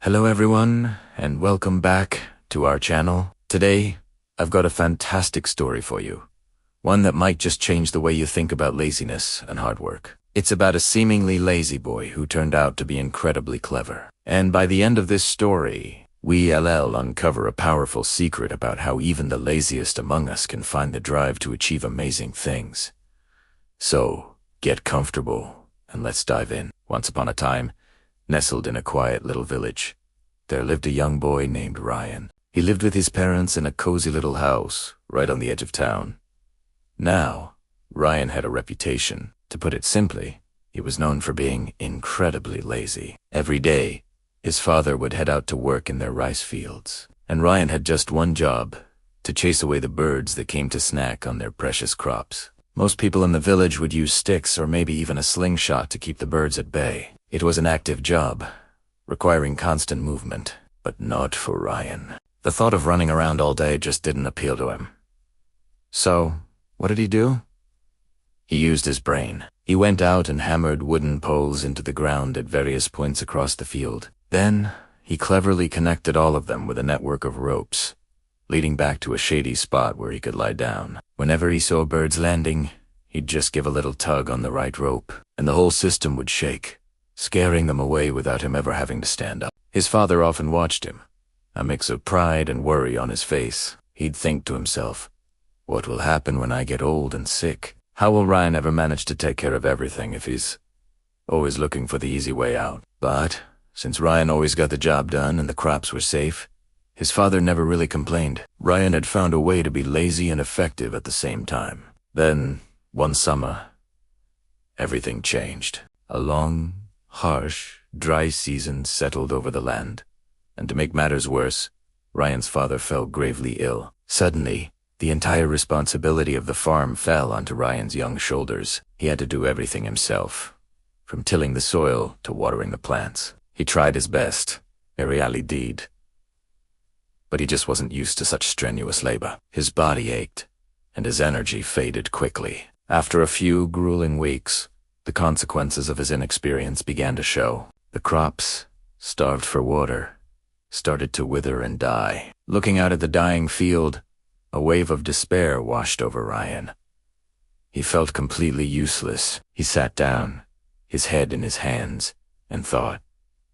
Hello everyone, and welcome back to our channel. Today, I've got a fantastic story for you. One that might just change the way you think about laziness and hard work. It's about a seemingly lazy boy who turned out to be incredibly clever. And by the end of this story, we'll uncover a powerful secret about how even the laziest among us can find the drive to achieve amazing things. So, get comfortable, and let's dive in. Once upon a time, nestled in a quiet little village, there lived a young boy named Ryan. He lived with his parents in a cozy little house right on the edge of town. Now, Ryan had a reputation. To put it simply, he was known for being incredibly lazy. Every day, his father would head out to work in their rice fields, and Ryan had just one job: to chase away the birds that came to snack on their precious crops. Most people in the village would use sticks or maybe even a slingshot to keep the birds at bay. It was an active job, requiring constant movement, but not for Ryan. The thought of running around all day just didn't appeal to him. So, what did he do? He used his brain. He went out and hammered wooden poles into the ground at various points across the field. Then, he cleverly connected all of them with a network of ropes, leading back to a shady spot where he could lie down. Whenever he saw birds landing, he'd just give a little tug on the right rope, and the whole system would shake, scaring them away without him ever having to stand up. His father often watched him, a mix of pride and worry on his face. He'd think to himself, "What will happen when I get old and sick? How will Ryan ever manage to take care of everything if he's always looking for the easy way out?" But since Ryan always got the job done and the crops were safe, his father never really complained. Ryan had found a way to be lazy and effective at the same time. Then, one summer, everything changed. A long, harsh, dry season settled over the land, and to make matters worse, Ryan's father fell gravely ill. Suddenly, the entire responsibility of the farm fell onto Ryan's young shoulders. He had to do everything himself, from tilling the soil to watering the plants. He tried his best, really did, but he just wasn't used to such strenuous labor. His body ached, and his energy faded quickly. After a few grueling weeks, the consequences of his inexperience began to show. The crops, starved for water, started to wither and die. Looking out at the dying field, a wave of despair washed over Ryan. He felt completely useless. He sat down, his head in his hands, and thought,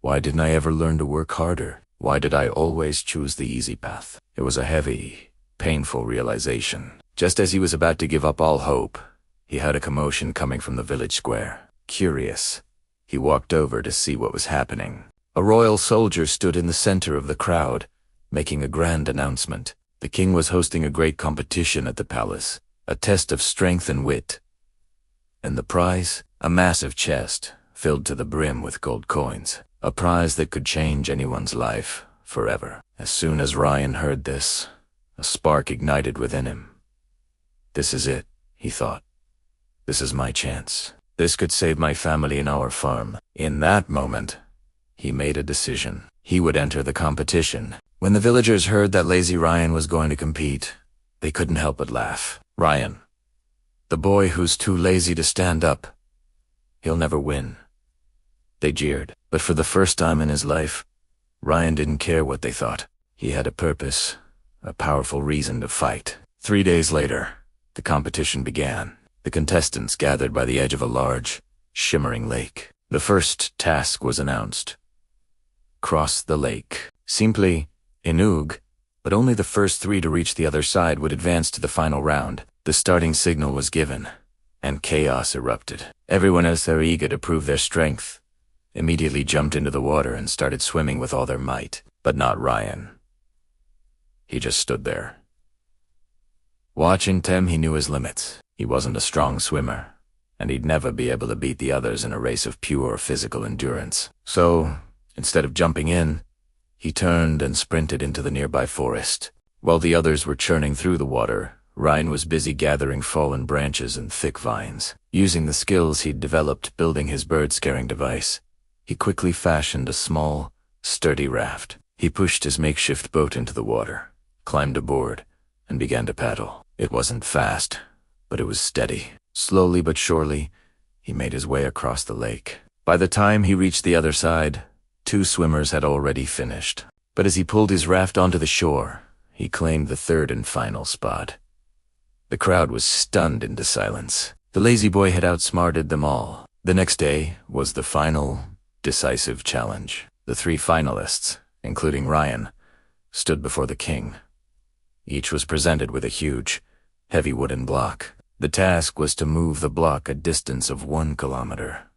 "Why didn't I ever learn to work harder? Why did I always choose the easy path?" It was a heavy, painful realization. Just as he was about to give up all hope, he heard a commotion coming from the village square. Curious, he walked over to see what was happening. A royal soldier stood in the center of the crowd, making a grand announcement. The king was hosting a great competition at the palace, a test of strength and wit. And the prize? A massive chest, filled to the brim with gold coins. A prize that could change anyone's life forever. As soon as Ryan heard this, a spark ignited within him. "This is it," he thought. "This is my chance. This could save my family and our farm." In that moment, he made a decision. He would enter the competition. When the villagers heard that lazy Ryan was going to compete, they couldn't help but laugh. "Ryan, the boy who's too lazy to stand up, he'll never win," they jeered. But for the first time in his life, Ryan didn't care what they thought. He had a purpose, a powerful reason to fight. 3 days later, the competition began. The contestants gathered by the edge of a large, shimmering lake. The first task was announced: cross the lake. Simply, Inug, but only the first 3 to reach the other side would advance to the final round. The starting signal was given, and chaos erupted. Everyone else there, eager to prove their strength, immediately jumped into the water and started swimming with all their might. But not Ryan. He just stood there. Watching them, he knew his limits. He wasn't a strong swimmer, and he'd never be able to beat the others in a race of pure physical endurance. So, instead of jumping in, he turned and sprinted into the nearby forest. While the others were churning through the water, Ryan was busy gathering fallen branches and thick vines. Using the skills he'd developed building his bird-scaring device, he quickly fashioned a small, sturdy raft. He pushed his makeshift boat into the water, climbed aboard, and began to paddle. It wasn't fast, but it was steady. Slowly but surely, he made his way across the lake. By the time he reached the other side, 2 swimmers had already finished. But as he pulled his raft onto the shore, he claimed the 3rd and final spot. The crowd was stunned into silence. The lazy boy had outsmarted them all. The next day was the final, decisive challenge. The 3 finalists, including Ryan, stood before the king. Each was presented with a huge, heavy wooden block. The task was to move the block a distance of 1 kilometer.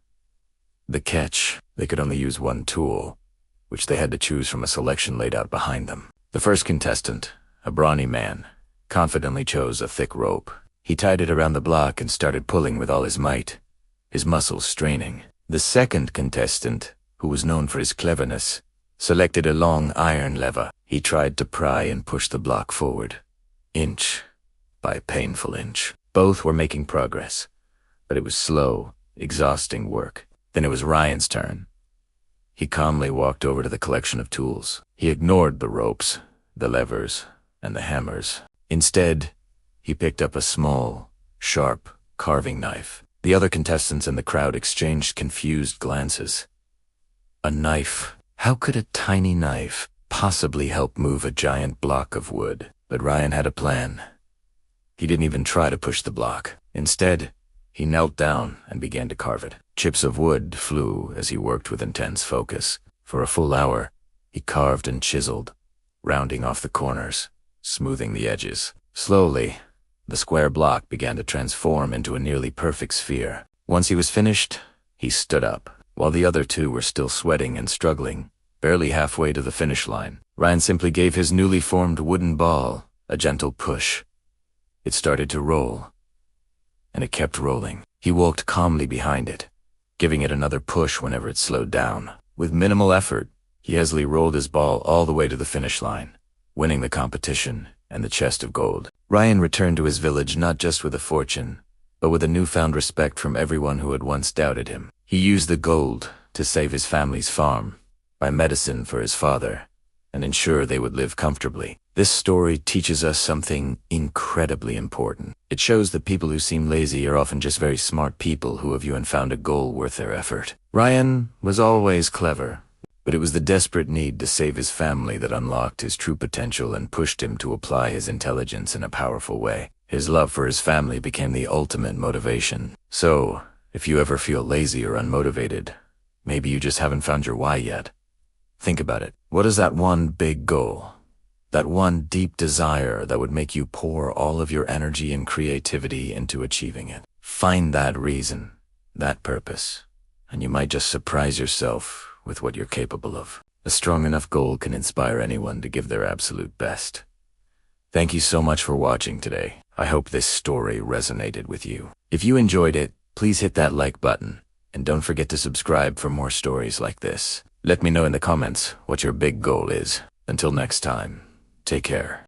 The catch, they could only use 1 tool, which they had to choose from a selection laid out behind them. The first contestant, a brawny man, confidently chose a thick rope. He tied it around the block and started pulling with all his might, his muscles straining. The second contestant, who was known for his cleverness, selected a long iron lever. He tried to pry and push the block forward, inch by painful inch. Both were making progress, but it was slow, exhausting work. Then it was Ryan's turn. He calmly walked over to the collection of tools. He ignored the ropes, the levers, and the hammers. Instead, he picked up a small, sharp carving knife. The other contestants in the crowd exchanged confused glances. A knife. How could a tiny knife possibly help move a giant block of wood? But Ryan had a plan. He didn't even try to push the block. Instead, he knelt down and began to carve it. Chips of wood flew as he worked with intense focus. For a full hour, he carved and chiseled, rounding off the corners, smoothing the edges. Slowly, the square block began to transform into a nearly perfect sphere. Once he was finished, he stood up. While the other 2 were still sweating and struggling, barely halfway to the finish line, Ryan simply gave his newly formed wooden ball a gentle push. It started to roll, and it kept rolling. He walked calmly behind it, giving it another push whenever it slowed down. With minimal effort, he easily rolled his ball all the way to the finish line, winning the competition and the chest of gold. Ryan returned to his village not just with a fortune, but with a newfound respect from everyone who had once doubted him. He used the gold to save his family's farm, buy medicine for his father, and ensure they would live comfortably. This story teaches us something incredibly important. It shows that people who seem lazy are often just very smart people who have found a goal worth their effort. Ryan was always clever, but it was the desperate need to save his family that unlocked his true potential and pushed him to apply his intelligence in a powerful way. His love for his family became the ultimate motivation. So, if you ever feel lazy or unmotivated, maybe you just haven't found your why yet. Think about it. What is that one big goal? That one deep desire that would make you pour all of your energy and creativity into achieving it. Find that reason, that purpose, and you might just surprise yourself with what you're capable of. A strong enough goal can inspire anyone to give their absolute best. Thank you so much for watching today. I hope this story resonated with you. If you enjoyed it, please hit that like button, and don't forget to subscribe for more stories like this. Let me know in the comments what your big goal is. Until next time, take care.